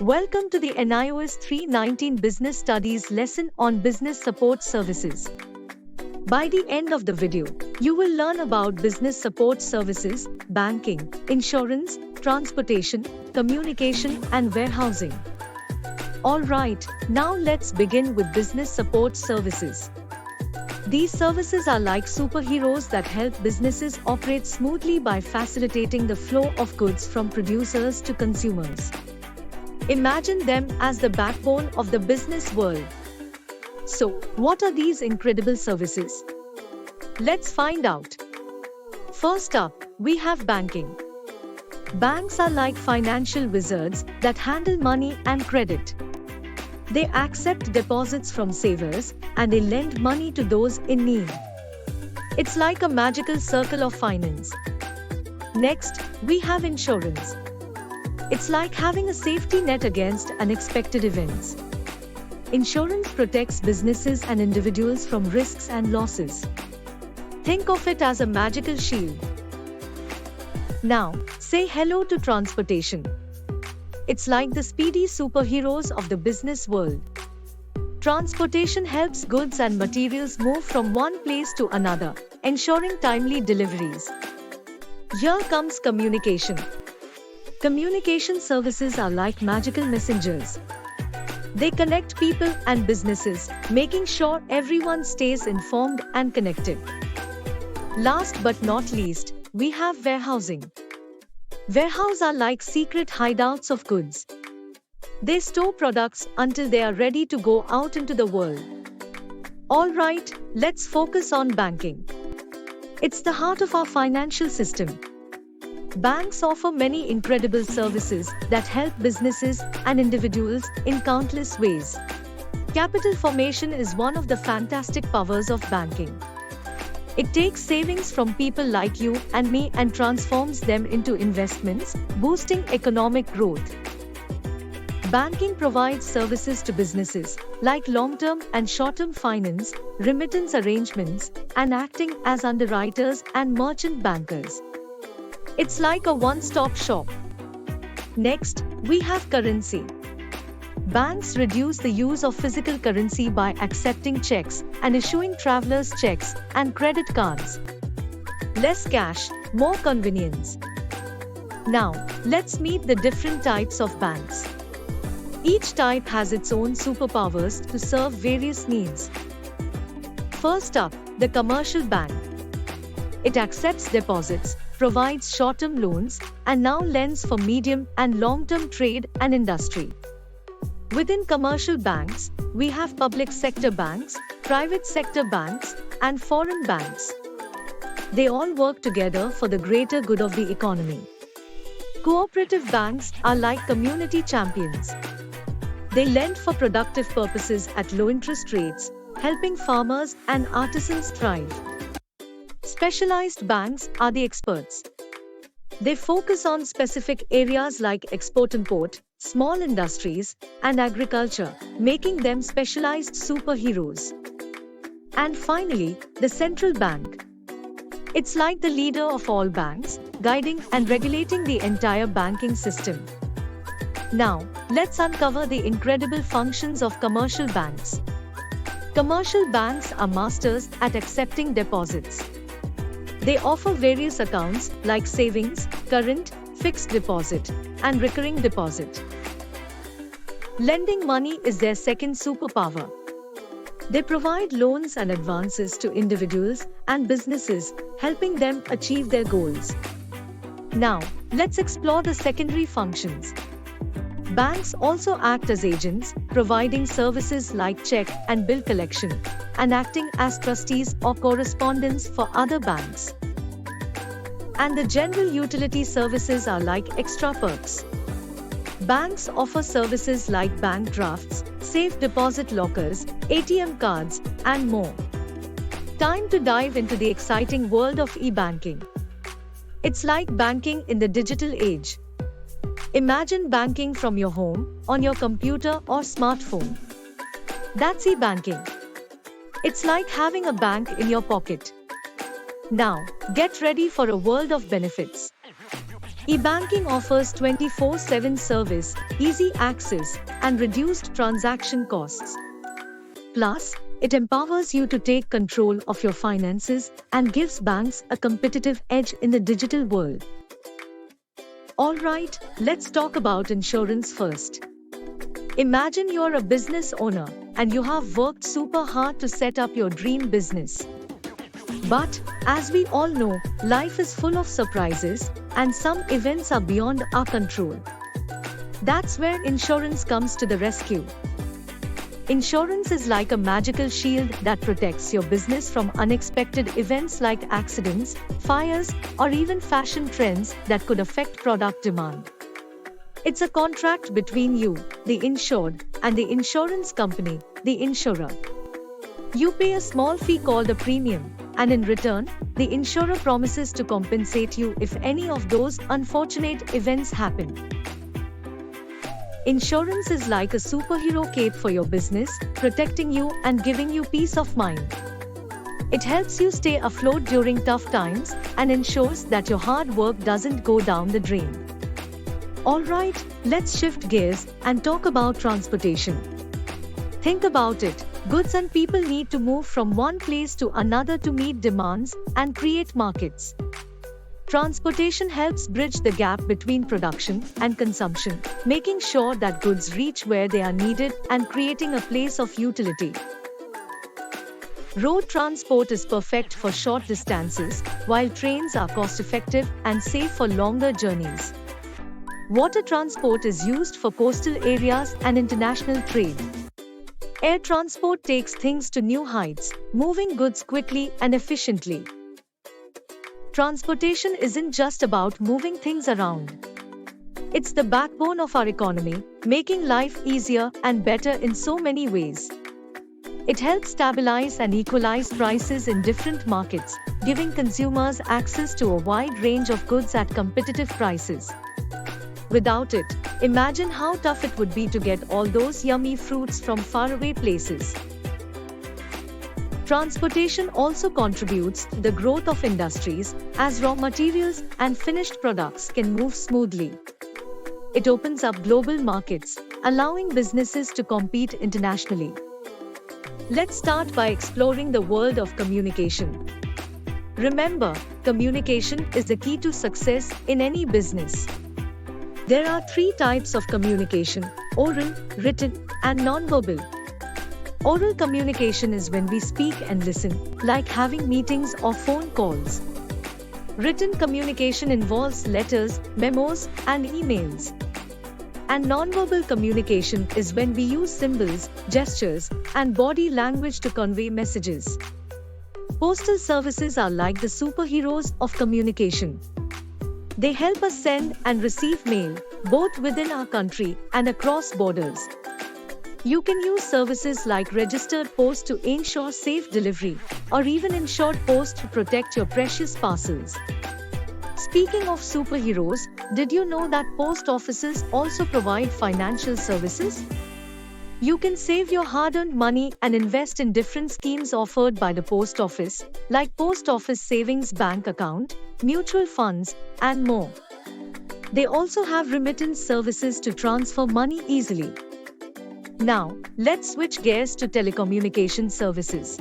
Welcome to the NIOS 319 Business Studies lesson on Business Support Services. By the end of the video, you will learn about business support services, banking, insurance, transportation, communication, and warehousing. Alright, now let's begin with business support services. These services are like superheroes that help businesses operate smoothly by facilitating the flow of goods from producers to consumers. Imagine them as the backbone of the business world. So, what are these incredible services? Let's find out. First up, we have banking. Banks are like financial wizards that handle money and credit. They accept deposits from savers and they lend money to those in need. It's like a magical circle of finance. Next, we have insurance. It's like having a safety net against unexpected events. Insurance protects businesses and individuals from risks and losses. Think of it as a magical shield. Now, say hello to transportation. It's like the speedy superheroes of the business world. Transportation helps goods and materials move from one place to another, ensuring timely deliveries. Here comes communication. Communication services are like magical messengers. They connect people and businesses, making sure everyone stays informed and connected. Last but not least, we have warehousing. Warehouses are like secret hideouts of goods. They store products until they are ready to go out into the world. Alright, let's focus on banking. It's the heart of our financial system. Banks offer many incredible services that help businesses and individuals in countless ways. Capital formation is one of the fantastic powers of banking. It takes savings from people like you and me and transforms them into investments, boosting economic growth. Banking provides services to businesses like long-term and short-term finance, remittance arrangements, and acting as underwriters and merchant bankers. It's like a one-stop shop. Next, we have currency. Banks reduce the use of physical currency by accepting checks and issuing travelers' checks and credit cards. Less cash, more convenience. Now, let's meet the different types of banks. Each type has its own superpowers to serve various needs. First up, the commercial bank. It accepts deposits, provides short-term loans, and now lends for medium and long-term trade and industry. Within commercial banks, we have public sector banks, private sector banks, and foreign banks. They all work together for the greater good of the economy. Cooperative banks are like community champions. They lend for productive purposes at low interest rates, helping farmers and artisans thrive. Specialized banks are the experts. They focus on specific areas like export-import, small industries, and agriculture, making them specialized superheroes. And finally, the central bank. It's like the leader of all banks, guiding and regulating the entire banking system. Now, let's uncover the incredible functions of commercial banks. Commercial banks are masters at accepting deposits. They offer various accounts like savings, current, fixed deposit, and recurring deposit. Lending money is their second superpower. They provide loans and advances to individuals and businesses, helping them achieve their goals. Now, let's explore the secondary functions. Banks also act as agents, providing services like check and bill collection, and acting as trustees or correspondents for other banks. And the general utility services are like extra perks. Banks offer services like bank drafts, safe deposit lockers, ATM cards, and more. Time to dive into the exciting world of e-banking. It's like banking in the digital age. Imagine banking from your home, on your computer or smartphone. That's e-banking. It's like having a bank in your pocket. Now, get ready for a world of benefits. E-banking offers 24/7 service, easy access, and reduced transaction costs. Plus, it empowers you to take control of your finances and gives banks a competitive edge in the digital world. Alright, let's talk about insurance first. Imagine you're a business owner and you have worked super hard to set up your dream business. But, as we all know, life is full of surprises, and some events are beyond our control. That's where insurance comes to the rescue. Insurance is like a magical shield that protects your business from unexpected events like accidents, fires, or even fashion trends that could affect product demand. It's a contract between you, the insured, and the insurance company, the insurer. You pay a small fee called a premium, and in return, the insurer promises to compensate you if any of those unfortunate events happen. Insurance is like a superhero cape for your business, protecting you and giving you peace of mind. It helps you stay afloat during tough times and ensures that your hard work doesn't go down the drain. Alright, let's shift gears and talk about transportation. Think about it. Goods and people need to move from one place to another to meet demands and create markets. Transportation helps bridge the gap between production and consumption, making sure that goods reach where they are needed and creating a place of utility. Road transport is perfect for short distances, while trains are cost-effective and safe for longer journeys. Water transport is used for coastal areas and international trade. Air transport takes things to new heights, moving goods quickly and efficiently. Transportation isn't just about moving things around. It's the backbone of our economy, making life easier and better in so many ways. It helps stabilize and equalize prices in different markets, giving consumers access to a wide range of goods at competitive prices. Without it, imagine how tough it would be to get all those yummy fruits from faraway places. Transportation also contributes to the growth of industries, as raw materials and finished products can move smoothly. It opens up global markets, allowing businesses to compete internationally. Let's start by exploring the world of communication. Remember, communication is the key to success in any business. There are 3 types of communication: oral, written, and nonverbal. Oral communication is when we speak and listen, like having meetings or phone calls. Written communication involves letters, memos, and emails. And nonverbal communication is when we use symbols, gestures, and body language to convey messages. Postal services are like the superheroes of communication. They help us send and receive mail, both within our country and across borders. You can use services like registered post to ensure safe delivery, or even insured post to protect your precious parcels. Speaking of superheroes, did you know that post offices also provide financial services? You can save your hard-earned money and invest in different schemes offered by the post office, like Post Office Savings Bank account, mutual funds, and more. They also have remittance services to transfer money easily. Now, let's switch gears to telecommunication services.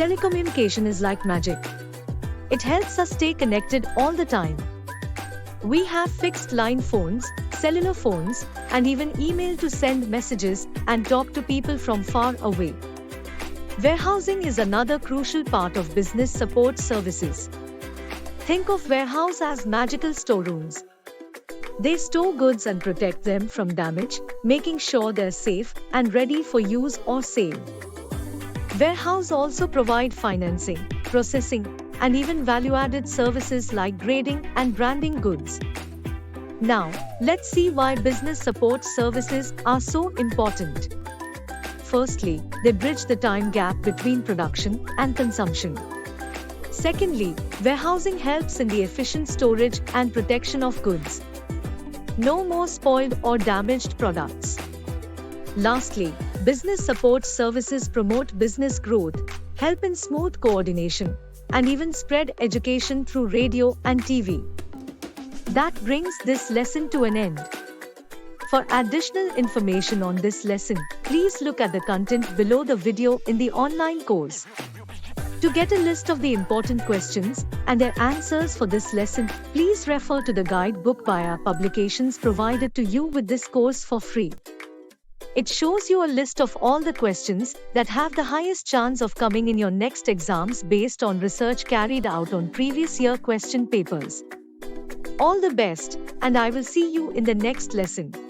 Telecommunication is like magic. It helps us stay connected all the time. We have fixed line phones, cellular phones, and even email to send messages and talk to people from far away. Warehousing is another crucial part of business support services. Think of warehouse as magical storerooms. They store goods and protect them from damage, making sure they're safe and ready for use or sale. Warehouse also provide financing, processing, and even value-added services like grading and branding goods. Now, let's see why business support services are so important. Firstly, they bridge the time gap between production and consumption. Secondly, warehousing helps in the efficient storage and protection of goods. No more spoiled or damaged products. Lastly, business support services promote business growth, help in smooth coordination, and even spread education through radio and TV. That brings this lesson to an end. For additional information on this lesson, please look at the content below the video in the online course. To get a list of the important questions and their answers for this lesson, please refer to the guidebook by our publications provided to you with this course for free. It shows you a list of all the questions that have the highest chance of coming in your next exams based on research carried out on previous year question papers. All the best, and I will see you in the next lesson.